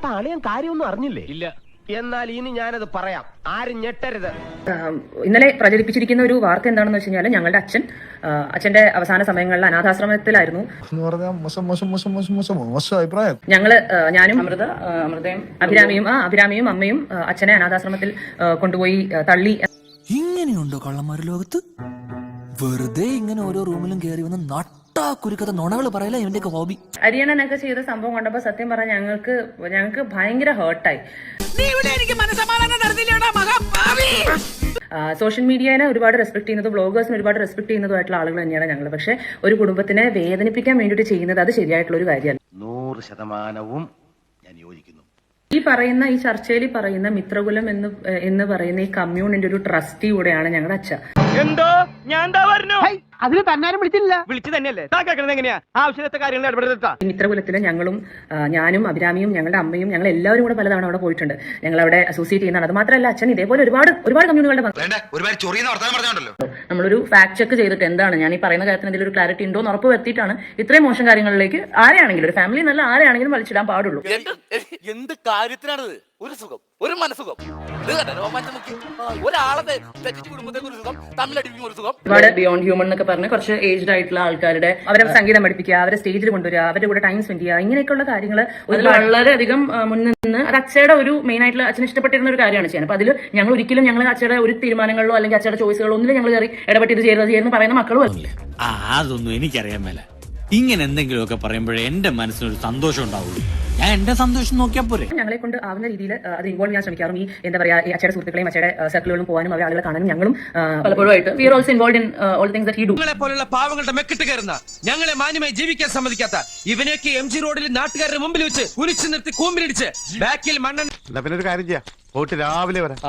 അപ്പൊ അളിയൻ കാര്യമൊന്നും അറിഞ്ഞില്ലേ? ഇല്ല. എന്നാൽ ഇനി ഞാനത് പറയാം, ആരും ഞെട്ടരുത്. ഇന്നലെ പ്രചരിപ്പിച്ചിരിക്കുന്ന ഒരു വാർത്ത എന്താണെന്ന് വെച്ച് കഴിഞ്ഞാൽ ഞങ്ങളുടെ അച്ഛന്റെ അവസാന സമയങ്ങളിൽ അനാഥാശ്രമത്തിലായിരുന്നു. ഞാനും അമൃതയും അഭിരാമിയും അമ്മയും അച്ഛനെ അനാഥാശ്രമത്തിൽ കൊണ്ടുപോയി തള്ളി. ഇങ്ങനെയുണ്ടോ കള്ളന്മാർ ലോകത്ത്? വെറുതെ ഇങ്ങനെ ഓരോ റൂമിലും കയറി വന്ന് കുരുക്കഥ നുണകൾ പറയല ഇവന്റെയൊക്കെ ഹോബി. അരിയണനൊക്കെ ചെയ്ത സംഭവം കണ്ടപ്പോ സത്യം പറഞ്ഞ ഞങ്ങൾക്ക് ഭയങ്കര ഹേർട്ടായി. സോഷ്യൽ മീഡിയനെ ഒരുപാട് റെസ്പെക്ട് ചെയ്യുന്നതും ബ്ലോഗേഴ്സിനെ ഒരുപാട് റെസ്പെക്ട് ചെയ്യുന്നതുമായിട്ടുള്ള ആളുകൾ തന്നെയാണ് ഞങ്ങൾ. പക്ഷെ ഒരു കുടുംബത്തിനെ വേദനിപ്പിക്കാൻ വേണ്ടിയിട്ട് ചെയ്യുന്നത് അത് ശരിയായിട്ടുള്ള ഒരു കാര്യമല്ല. 100% ഞാൻ യോജിക്കുന്നു. ഈ ചർച്ചയിൽ പറയുന്ന മിത്രകുലം എന്ന് പറയുന്ന ഈ കമ്മ്യൂണിന്റെ ഒരു ട്രസ്റ്റി കൂടെയാണ് ഞങ്ങളുടെ അച്ഛൻ. എന്തോ ഞാൻ എന്താ പറഞ്ഞു? അതിന് തന്നാരും വിളിച്ചില്ല. വിളിച്ചു തന്നെയല്ലേ? എങ്ങനെയാ ആവശ്യത്തെ കാര്യങ്ങൾ ഇടപെടുത്താ? മിത്രകുലത്തില് ഞാനും അഭിരാമിയും ഞങ്ങളുടെ അമ്മയും ഞങ്ങൾ എല്ലാവരും കൂടെ പലതവണ അവിടെ പോയിട്ടുണ്ട്. ഞങ്ങൾ അവിടെ അസോസിയേറ്റ് ചെയ്യുന്നതാണ്. അത് മാത്രമല്ല അച്ഛൻ ഇതേപോലെ ഒരുപാട് കമ്മ്യൂണികളുടെ നമ്മളൊരു ഫാക്ട് ചെക്ക് ചെയ്തിട്ട് എന്താണ് ഞാൻ ഈ പറയുന്ന കാര്യത്തിന് എന്തെങ്കിലും ഒരു ക്ലാരിറ്റി ഉണ്ടോ എന്ന് ഉറപ്പ് വരുത്തിയിട്ടാണ് ഇത്രയും മോശം കാര്യങ്ങളിലേക്ക് ആരെയാണെങ്കിലും ഒരു ഫാമിലി നല്ല ആരെയാണെങ്കിലും വലിച്ചിടാൻ പാടുള്ളൂ. എന്ത് കാര്യത്തിനാണത്? ഒരു സുഖം, ഒരു മനസുഖം, ഒരാളെ ഒരുപാട് ബിയോണ്ട് ഹ്യൂമൻ എന്നൊക്കെ പറഞ്ഞ് കുറച്ച് ഏജ്ഡ് ആയിട്ടുള്ള ആൾക്കാരുടെ അവരെ സംഗീതം പഠിപ്പിക്കുക, അവരെ സ്റ്റേജിൽ കൊണ്ടുവരിക, അവരുടെ കൂടെ ടൈം സ്പെൻഡ് ചെയ്യുക, ഇങ്ങനെയൊക്കെയുള്ള കാര്യങ്ങൾ വളരെയധികം മുന്നിൽ നിന്ന് അത് അച്ഛയുടെ ഒരു മെയിൻ ആയിട്ടുള്ള അച്ഛന് ഇഷ്ടപ്പെട്ടിരുന്ന ഒരു കാര്യമാണ് ചെയ്യാൻ. അപ്പൊ അതിൽ ഞങ്ങൾ ഒരിക്കലും അച്ഛയുടെ ഒരു തീരുമാനങ്ങളിലോ അല്ലെങ്കിൽ അച്ഛയുടെ ചോയ്സുകളോ ഒന്നിലും ഞങ്ങൾ കയറി ഇടപെട്ട് ഇത് ചെയ്യുന്ന പറയുന്ന മക്കളും അല്ലേ. അതൊന്നും എനിക്കറിയാൻ മേല. ഇങ്ങനെ എന്തെങ്കിലുമൊക്കെ പറയുമ്പോഴേ എന്റെ മനസ്സിനൊരു സന്തോഷം ഉണ്ടാവുള്ളൂ. ഞാൻ എന്റെ സന്തോഷം നോക്കിയാൽ പോരെ. ഞങ്ങളെ കൊണ്ട് ആവുന്ന രീതിയിൽ അത് ഇൻവോൾവ് ചെയ്യാൻ ശ്രമിക്കാറും ഈ എന്താ പറയാ ഈ അച്ഛയുടെ സുഹൃത്തുക്കളെയും അച്ഛയുടെ സർക്കിളുകളും പോകാനും അവരെ ആളുകളെ കാണാനും ഞങ്ങളും പലപ്പോഴും ആയിട്ട് we are also involve in all things that he do. ഞങ്ങളെ പോലുള്ള പാവങ്ങളുടെ മെക്കിട്ട് കയറുന്ന ഞങ്ങളെ മാന്യമായി ജീവിക്കാൻ സമ്മതിക്കാത്ത ഇവനെയൊക്കെ MG റോഡിൽ നാട്ടുകാരുടെ മുമ്പിൽ വെച്ച് കുലിച്ചു നിർത്തി കൂമ്പിലിടിച്ച് ബാക്കിൽ മണ്ണെണ്ണ. പിന്നെ ഒരു കാര്യം ചെയ്യാം, പോയിട്ട് രാവിലെ വരാം.